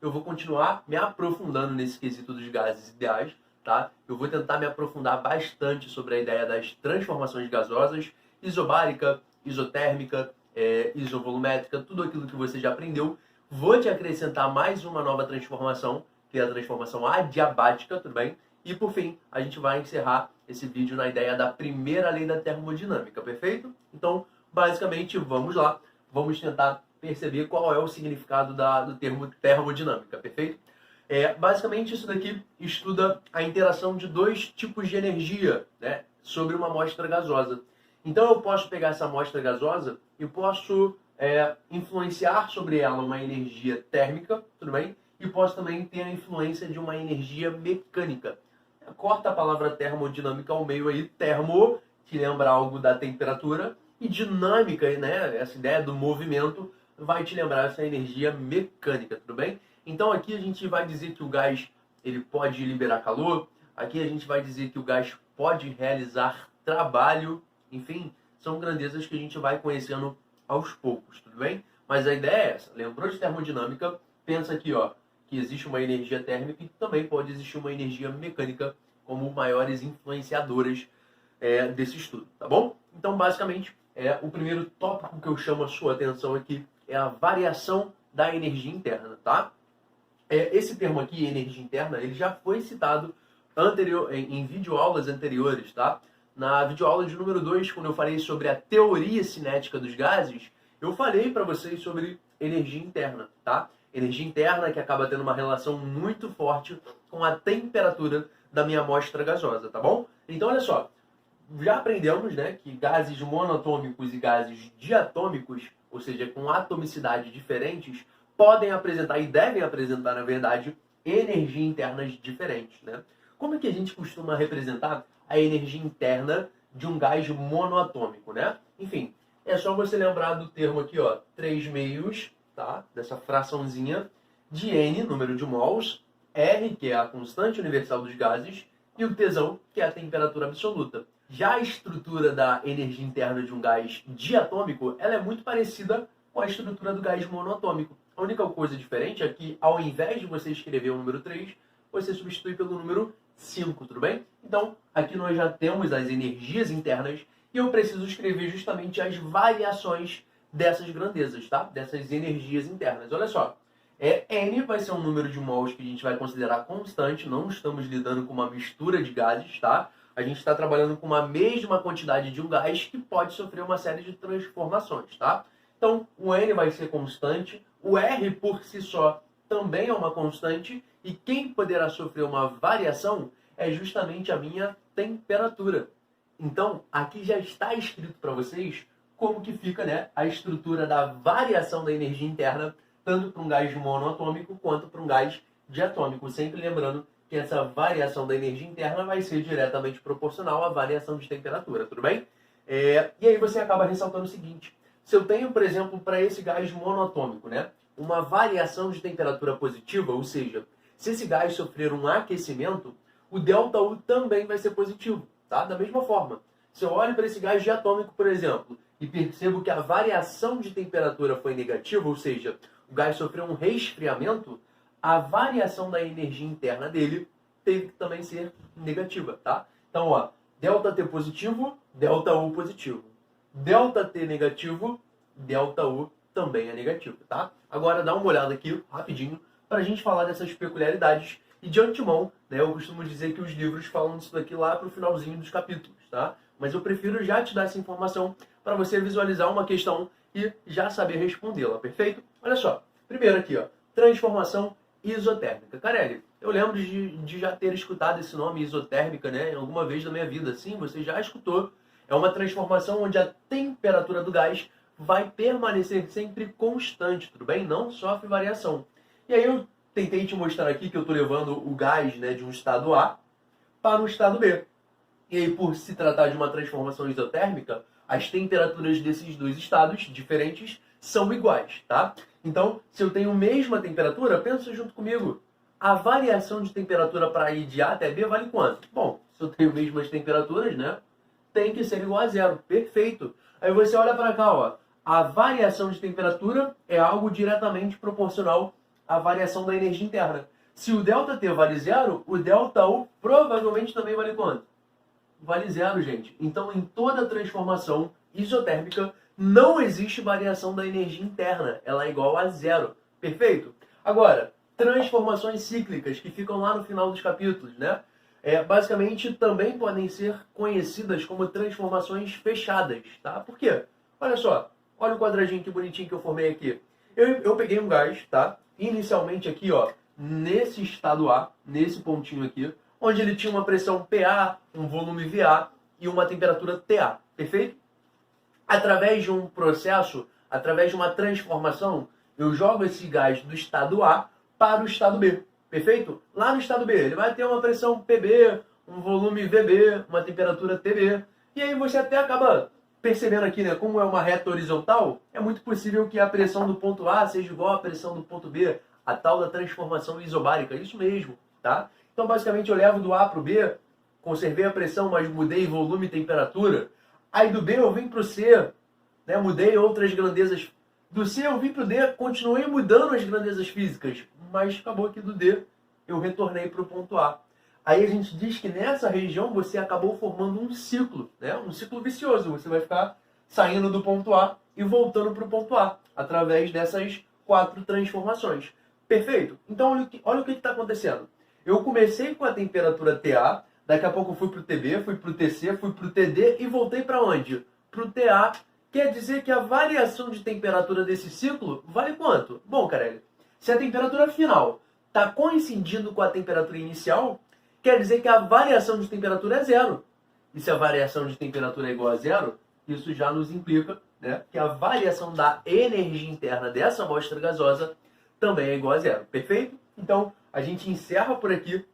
eu vou continuar me aprofundando nesse quesito dos gases ideais, tá? Eu vou tentar me aprofundar bastante sobre a ideia das transformações gasosas, isobárica, isotérmica, isovolumétrica, tudo aquilo que você já aprendeu. Vou te acrescentar mais uma nova transformação, que é a transformação adiabática, tudo bem? E por fim, a gente vai encerrar esse vídeo na ideia da primeira lei da termodinâmica, perfeito? Então, basicamente, vamos lá. Vamos tentar perceber qual é o significado do termo termodinâmica, perfeito? Basicamente, isso daqui estuda a interação de dois tipos de energia, né, sobre uma amostra gasosa. Então, eu posso pegar essa amostra gasosa e posso influenciar sobre ela uma energia térmica, tudo bem? E posso também ter a influência de uma energia mecânica. Corta a palavra termodinâmica ao meio aí, termo, que lembra algo da temperatura, e dinâmica, né, essa ideia do movimento, vai te lembrar essa energia mecânica, tudo bem? Então aqui a gente vai dizer que o gás ele pode liberar calor, aqui a gente vai dizer que o gás pode realizar trabalho, enfim, são grandezas que a gente vai conhecendo aos poucos, tudo bem? Mas a ideia é essa, lembrou de termodinâmica, pensa aqui, ó, que existe uma energia térmica e também pode existir uma energia mecânica como maiores influenciadoras desse estudo, tá bom? Então, basicamente, o primeiro tópico que eu chamo a sua atenção aqui é a variação da energia interna, tá? Esse termo aqui, energia interna, ele já foi citado em videoaulas anteriores, tá? Na videoaula de número 2, quando eu falei sobre a teoria cinética dos gases, eu falei para vocês sobre energia interna, tá? Energia interna que acaba tendo uma relação muito forte com a temperatura da minha amostra gasosa, tá bom? Então, olha só, já aprendemos, né, que gases monoatômicos e gases diatômicos, ou seja, com atomicidades diferentes, podem apresentar e devem apresentar, na verdade, energias internas diferentes, né? Como é que a gente costuma representar a energia interna de um gás monoatômico, né? Enfim, é só você lembrar do termo aqui, ó, 3 meios, tá? Dessa fraçãozinha de N, número de mols, R, que é a constante universal dos gases, e o Tzão, que é a temperatura absoluta. Já a estrutura da energia interna de um gás diatômico, ela é muito parecida com a estrutura do gás monoatômico. A única coisa diferente é que, ao invés de você escrever o número 3, você substitui pelo número 5, tudo bem? Então, aqui nós já temos as energias internas e eu preciso escrever justamente as variações dessas grandezas, tá? Dessas energias internas. Olha só, N vai ser um número de mols que a gente vai considerar constante, não estamos lidando com uma mistura de gases, tá? A gente está trabalhando com uma mesma quantidade de um gás que pode sofrer uma série de transformações, tá? Então, o N vai ser constante, o R por si só também é uma constante, e quem poderá sofrer uma variação é justamente a minha temperatura. Então, aqui já está escrito para vocês como que fica, né, a estrutura da variação da energia interna, tanto para um gás monoatômico quanto para um gás diatômico. Sempre lembrando que essa variação da energia interna vai ser diretamente proporcional à variação de temperatura, tudo bem? E aí você acaba ressaltando o seguinte: se eu tenho, por exemplo, para esse gás monoatômico, né, uma variação de temperatura positiva, ou seja, se esse gás sofrer um aquecimento, o ΔU também vai ser positivo, tá? Da mesma forma, se eu olho para esse gás diatômico, por exemplo, e percebo que a variação de temperatura foi negativa, ou seja, o gás sofreu um resfriamento, a variação da energia interna dele teve que também ser negativa, tá? Então, ó, ΔT positivo, ΔU positivo. ΔT negativo, ΔU também é negativo, tá? Agora dá uma olhada aqui, rapidinho, para a gente falar dessas peculiaridades. E de antemão, né, eu costumo dizer que os livros falam disso daqui lá para o finalzinho dos capítulos, tá? Mas eu prefiro já te dar essa informação para você visualizar uma questão e já saber respondê-la, perfeito? Olha só, primeiro aqui, ó, transformação isotérmica. Carelli, eu lembro de já ter escutado esse nome isotérmica, né, em alguma vez da minha vida. Sim, você já escutou. É uma transformação onde a temperatura do gás vai permanecer sempre constante, tudo bem? Não sofre variação. E aí eu tentei te mostrar aqui que eu estou levando o gás, né, de um estado A para o estado B. E aí, por se tratar de uma transformação isotérmica, as temperaturas desses dois estados diferentes são iguais, tá? Então, se eu tenho a mesma temperatura, pensa junto comigo. A variação de temperatura para ir de A até B vale quanto? Bom, se eu tenho mesmas temperaturas, né, tem que ser igual a zero. Perfeito. Aí você olha para cá, ó. A variação de temperatura é algo diretamente proporcional a variação da energia interna. Se o ΔT vale 0, o ΔU provavelmente também vale quanto? Vale 0, gente. Então, em toda transformação isotérmica, não existe variação da energia interna. Ela é igual a 0. Perfeito? Agora, transformações cíclicas, que ficam lá no final dos capítulos, né? Basicamente, também podem ser conhecidas como transformações fechadas, tá? Por quê? Olha só. Olha o quadradinho que bonitinho que eu formei aqui. Eu peguei um gás, tá? Inicialmente aqui, ó, nesse estado A, nesse pontinho aqui, onde ele tinha uma pressão PA, um volume VA e uma temperatura TA. Perfeito? Através de um processo, através de uma transformação, eu jogo esse gás do estado A para o estado B. Perfeito? Lá no estado B, ele vai ter uma pressão PB, um volume VB, uma temperatura TB. E aí você até acaba percebendo aqui, né, como é uma reta horizontal, é muito possível que a pressão do ponto A seja igual à pressão do ponto B, a tal da transformação isobárica. Isso mesmo, tá? Então, basicamente, eu levo do A para o B, conservei a pressão, mas mudei volume e temperatura. Aí do B eu vim para o C, né, mudei outras grandezas. Do C eu vim para o D, continuei mudando as grandezas físicas, mas acabou que do D eu retornei para o ponto A. Aí a gente diz que nessa região você acabou formando um ciclo, né? Um ciclo vicioso. Você vai ficar saindo do ponto A e voltando para o ponto A, através dessas 4 transformações. Perfeito? Então olha o que está acontecendo. Eu comecei com a temperatura TA, daqui a pouco fui para o TB, fui para o TC, fui para o TD e voltei para onde? Para o TA. Quer dizer que a variação de temperatura desse ciclo vale quanto? Bom, Carelli, se a temperatura final está coincidindo com a temperatura inicial, quer dizer que a variação de temperatura é 0. E se a variação de temperatura é igual a 0, isso já nos implica, né, que a variação da energia interna dessa amostra gasosa também é igual a 0. Perfeito? Então, a gente encerra por aqui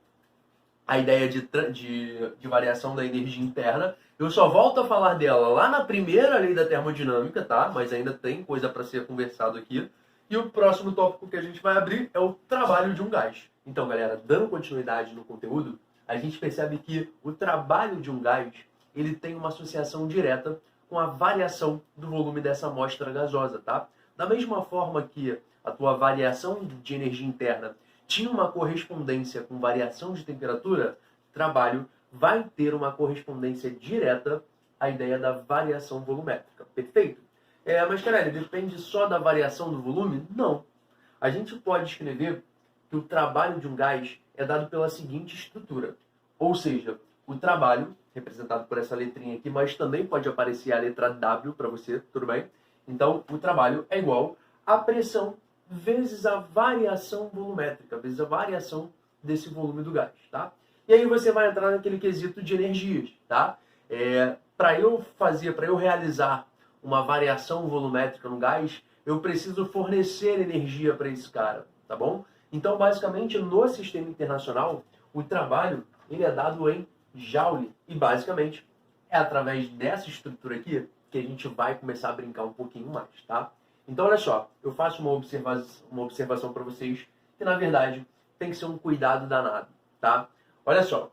a ideia de variação da energia interna. Eu só volto a falar dela lá na primeira lei da termodinâmica, tá? Mas ainda tem coisa para ser conversado aqui. E o próximo tópico que a gente vai abrir é o trabalho de um gás. Então, galera, dando continuidade no conteúdo, a gente percebe que o trabalho de um gás, ele tem uma associação direta com a variação do volume dessa amostra gasosa, tá? Da mesma forma que a tua variação de energia interna tinha uma correspondência com variação de temperatura, trabalho vai ter uma correspondência direta à ideia da variação volumétrica. Perfeito? Mas, Carelli, depende só da variação do volume? Não. A gente pode escrever que o trabalho de um gás é dado pela seguinte estrutura. Ou seja, o trabalho, representado por essa letrinha aqui, mas também pode aparecer a letra W para você, tudo bem? Então, o trabalho é igual à pressão vezes a variação volumétrica, vezes a variação desse volume do gás, tá? E aí você vai entrar naquele quesito de energias, tá? Para eu realizar uma variação volumétrica no gás, eu preciso fornecer energia para esse cara, tá bom? Então, basicamente, no sistema internacional, o trabalho ele é dado em Joule. E, basicamente, é através dessa estrutura aqui que a gente vai começar a brincar um pouquinho mais, tá? Então, olha só, eu faço uma observação para vocês que, na verdade, tem que ser um cuidado danado, tá? Olha só,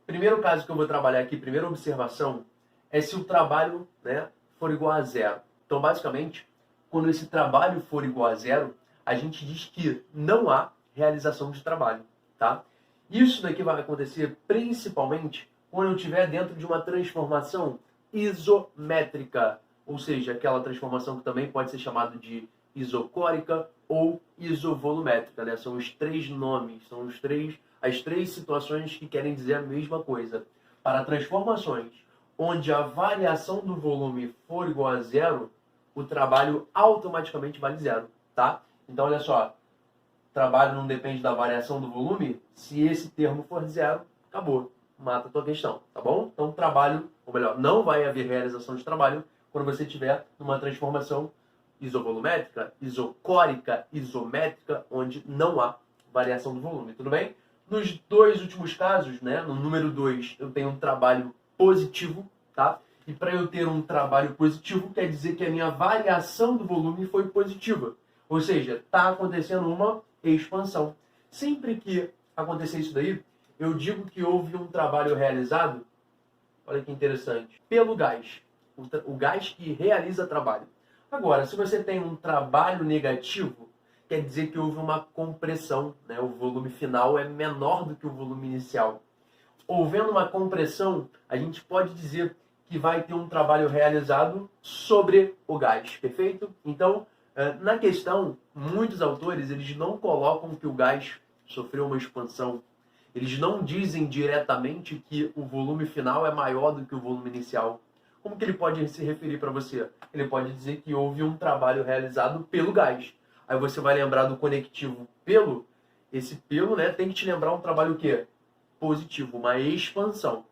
primeiro caso que eu vou trabalhar aqui, primeira observação, é se o trabalho, né, for igual a 0. Então, basicamente, quando esse trabalho for igual a 0, a gente diz que não há realização de trabalho, tá? Isso daqui vai acontecer principalmente quando eu estiver dentro de uma transformação isométrica, ou seja, aquela transformação que também pode ser chamada de isocórica ou isovolumétrica, né? São os 3 nomes, são as três situações que querem dizer a mesma coisa. Para transformações onde a variação do volume for igual a 0, o trabalho automaticamente vale 0, tá? Então, olha só, trabalho não depende da variação do volume, se esse termo for 0, acabou, mata a tua questão, tá bom? Então, trabalho, ou melhor, não vai haver realização de trabalho quando você estiver numa transformação isovolumétrica, isocórica, isométrica, onde não há variação do volume, tudo bem? Nos 2 últimos casos, né, no número 2, eu tenho um trabalho positivo, tá? E para eu ter um trabalho positivo, quer dizer que a minha variação do volume foi positiva. Ou seja, está acontecendo uma expansão. Sempre que acontecer isso daí, eu digo que houve um trabalho realizado, olha que interessante, pelo gás. O gás que realiza trabalho. Agora, se você tem um trabalho negativo, quer dizer que houve uma compressão, né? O volume final é menor do que o volume inicial. Havendo uma compressão, a gente pode dizer que vai ter um trabalho realizado sobre o gás, perfeito? Então, na questão, muitos autores eles não colocam que o gás sofreu uma expansão. Eles não dizem diretamente que o volume final é maior do que o volume inicial. Como que ele pode se referir para você? Ele pode dizer que houve um trabalho realizado pelo gás. Aí você vai lembrar do conectivo pelo. Esse pelo, né, tem que te lembrar um trabalho o quê? Positivo, uma expansão.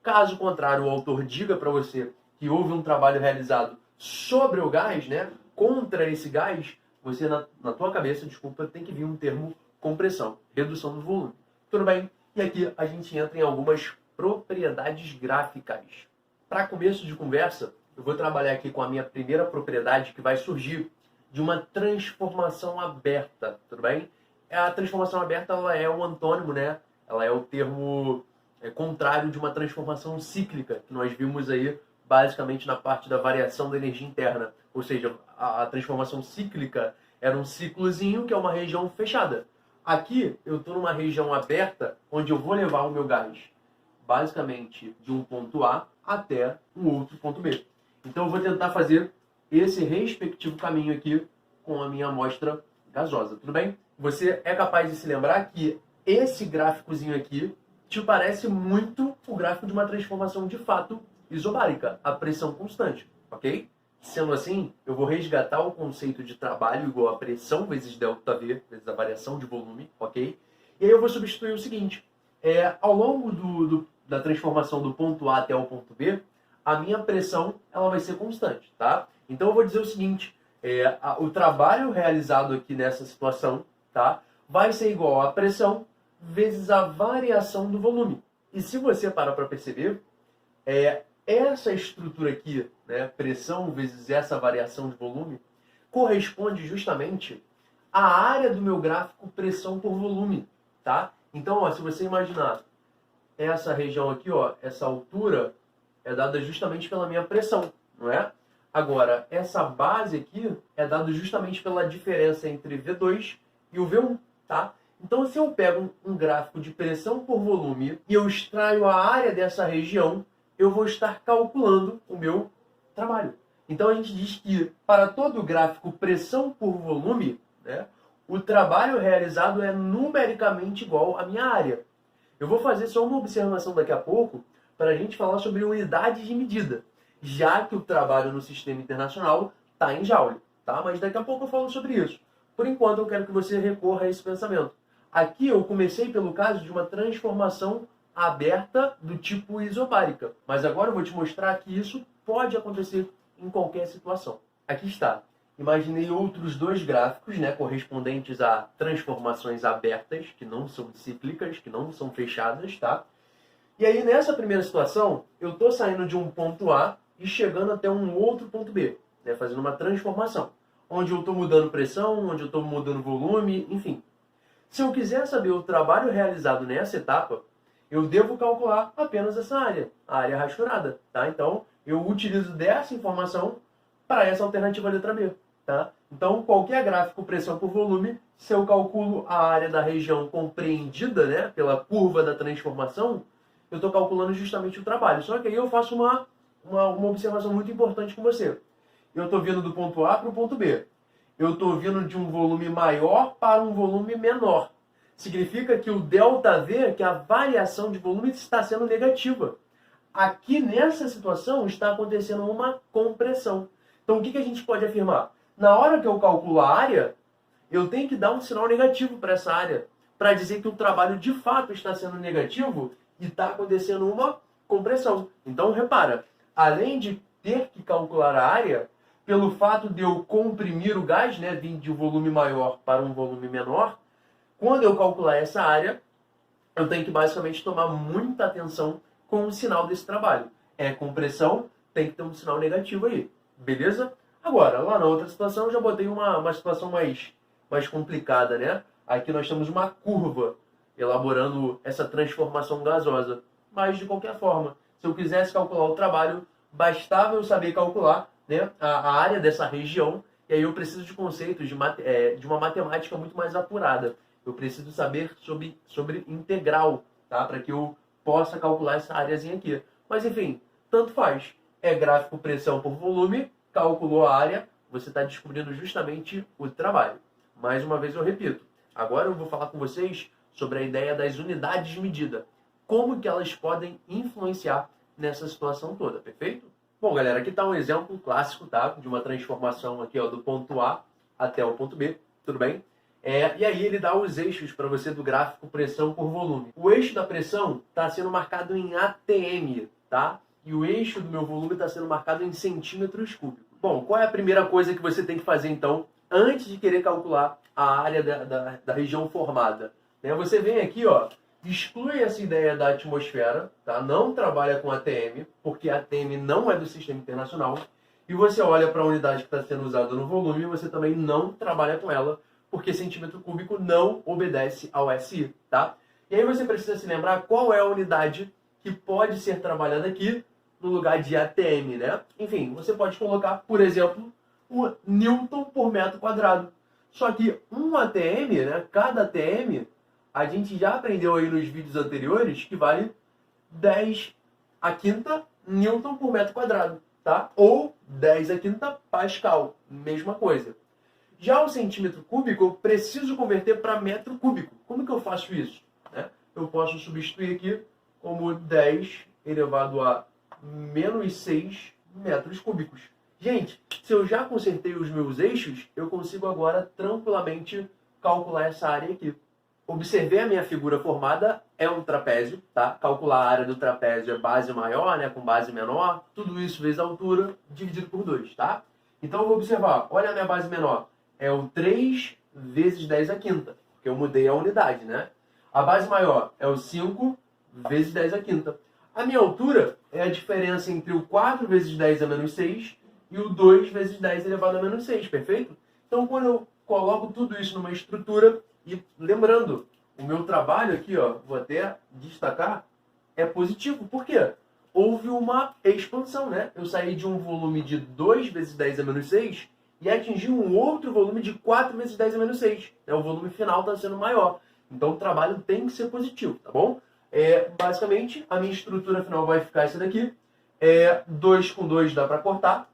Caso contrário, o autor diga para você que houve um trabalho realizado sobre o gás, né, contra esse gás, você na tua cabeça, desculpa, tem que vir um termo compressão, redução do volume. Tudo bem? E aqui a gente entra em algumas propriedades gráficas. Para começo de conversa, eu vou trabalhar aqui com a minha primeira propriedade que vai surgir de uma transformação aberta, tudo bem? A transformação aberta ela é um antônimo, né? Ela é o termo contrário de uma transformação cíclica, que nós vimos aí basicamente na parte da variação da energia interna. Ou seja, a transformação cíclica era um ciclozinho que é uma região fechada. Aqui eu estou numa região aberta onde eu vou levar o meu gás basicamente de um ponto A até um outro ponto B. Então eu vou tentar fazer esse respectivo caminho aqui com a minha amostra gasosa, tudo bem? Você é capaz de se lembrar que esse gráficozinho aqui te parece muito o gráfico de uma transformação de fato isobárica, a pressão constante, ok? Sendo assim, eu vou resgatar o conceito de trabalho igual a pressão vezes ΔV, vezes a variação de volume, ok? E aí eu vou substituir o seguinte, ao longo da transformação do ponto A até o ponto B, a minha pressão ela vai ser constante, tá? Então eu vou dizer o seguinte, o trabalho realizado aqui nessa situação, tá, vai ser igual a pressão vezes a variação do volume. E se você parar para perceber, essa estrutura aqui, né, pressão vezes essa variação de volume, corresponde justamente à área do meu gráfico pressão por volume, tá? Então, ó, se você imaginar essa região aqui, ó, essa altura é dada justamente pela minha pressão, não é? Agora, essa base aqui é dada justamente pela diferença entre V2 e o V1, tá? Então, se eu pego um gráfico de pressão por volume e eu extraio a área dessa região, eu vou estar calculando o meu trabalho. Então, a gente diz que para todo gráfico pressão por volume, né, o trabalho realizado é numericamente igual à minha área. Eu vou fazer só uma observação daqui a pouco para a gente falar sobre unidades de medida, já que o trabalho no sistema internacional está em joule, tá? Mas daqui a pouco eu falo sobre isso. Por enquanto, eu quero que você recorra a esse pensamento. Aqui eu comecei pelo caso de uma transformação aberta do tipo isobárica, mas agora eu vou te mostrar que isso pode acontecer em qualquer situação. Aqui está. Imaginei outros dois gráficos, né, correspondentes a transformações abertas, que não são cíclicas, que não são fechadas, tá? E aí, nessa primeira situação, eu estou saindo de um ponto A e chegando até um outro ponto B, né, fazendo uma transformação, onde eu estou mudando pressão, onde eu estou mudando volume, enfim. Se eu quiser saber o trabalho realizado nessa etapa, eu devo calcular apenas essa área, a área rasturada, tá? Então, eu utilizo dessa informação para essa alternativa letra B, tá? Então, qualquer gráfico pressão por volume, se eu calculo a área da região compreendida, né, pela curva da transformação, eu estou calculando justamente o trabalho. Só que aí eu faço uma observação muito importante com você. Eu estou vindo do ponto A para o ponto B. Eu estou vindo de um volume maior para um volume menor. Significa que o ΔV, que a variação de volume, está sendo negativa. Aqui nessa situação está acontecendo uma compressão. Então o que a gente pode afirmar? Na hora que eu calculo a área, eu tenho que dar um sinal negativo para essa área, para dizer que o trabalho de fato está sendo negativo e está acontecendo uma compressão. Então repara, além de ter que calcular a área, pelo fato de eu comprimir o gás, né, vir de um volume maior para um volume menor, quando eu calcular essa área, eu tenho que basicamente tomar muita atenção com o sinal desse trabalho. Compressão, tem que ter um sinal negativo aí. Beleza? Agora, lá na outra situação, eu já botei uma situação mais complicada, né? Aqui nós temos uma curva elaborando essa transformação gasosa. Mas, de qualquer forma, se eu quisesse calcular o trabalho, bastava eu saber calcular, né, a área dessa região E aí eu preciso de conceitos de uma matemática muito mais apurada. Eu preciso saber sobre integral, tá? Para que eu possa calcular essa áreazinha aqui. Mas enfim, tanto faz. É gráfico pressão por volume, calculou a área, você está descobrindo justamente o trabalho. Mais uma vez eu repito. Agora eu vou falar com vocês sobre a ideia das unidades de medida. Como que elas podem influenciar nessa situação toda, perfeito? Bom, galera, aqui está um exemplo clássico, tá? De uma transformação aqui, ó, do ponto A até o ponto B, tudo bem? E aí ele dá os eixos para você do gráfico pressão por volume. O eixo da pressão está sendo marcado em ATM, tá? E o eixo do meu volume está sendo marcado em centímetros cúbicos. Bom, qual é a primeira coisa que você tem que fazer, então, antes de querer calcular a área da região formada? Você vem aqui, ó, exclui essa ideia da atmosfera, tá? Não trabalha com ATM, porque ATM não é do Sistema Internacional. E você olha para a unidade que está sendo usada no volume e você também não trabalha com ela, porque centímetro cúbico não obedece ao SI, tá? E aí você precisa se lembrar qual é a unidade que pode ser trabalhada aqui no lugar de ATM, né? Enfim, você pode colocar, por exemplo, o Newton por metro quadrado. Só que um ATM, né? Cada ATM, a gente já aprendeu aí nos vídeos anteriores que vale 10 a quinta Newton por metro quadrado, tá? Ou 10 a quinta Pascal, mesma coisa. Já o centímetro cúbico, eu preciso converter para metro cúbico. Como que eu faço isso? Eu posso substituir aqui como 10 elevado a menos 6 metros cúbicos. Gente, se eu já consertei os meus eixos, eu consigo agora tranquilamente calcular essa área aqui. Observei a minha figura formada, é um trapézio, tá? Calcular a área do trapézio é base maior, né, com base menor. Tudo isso vezes a altura, dividido por 2, tá? Então eu vou observar, olha a minha base menor. É o 3 vezes 10 a quinta, porque eu mudei a unidade, né? A base maior é o 5 vezes 10 a quinta. A minha altura é a diferença entre o 4 vezes 10 a menos 6 e o 2 vezes 10 elevado a menos 6, perfeito? Então, quando eu coloco tudo isso numa estrutura, e lembrando, o meu trabalho aqui, ó, vou até destacar, é positivo. Por quê? Houve uma expansão, né? Eu saí de um volume de 2 vezes 10 a menos 6 e atingi um outro volume de 4 vezes 10 a menos 6. O volume final está sendo maior. Então, o trabalho tem que ser positivo, tá bom? Basicamente, a minha estrutura final vai ficar essa daqui. 2 com 2 dá para cortar.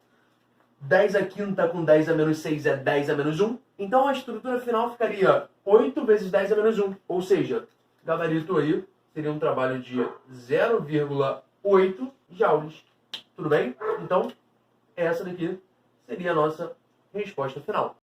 10 a quinta com 10 a menos 6 é 10 a menos 1. Então, a estrutura final ficaria 8 vezes 10 a menos 1. Ou seja, gabarito aí seria um trabalho de 0,8 joules. Tudo bem? Então, essa daqui seria a nossa resposta final.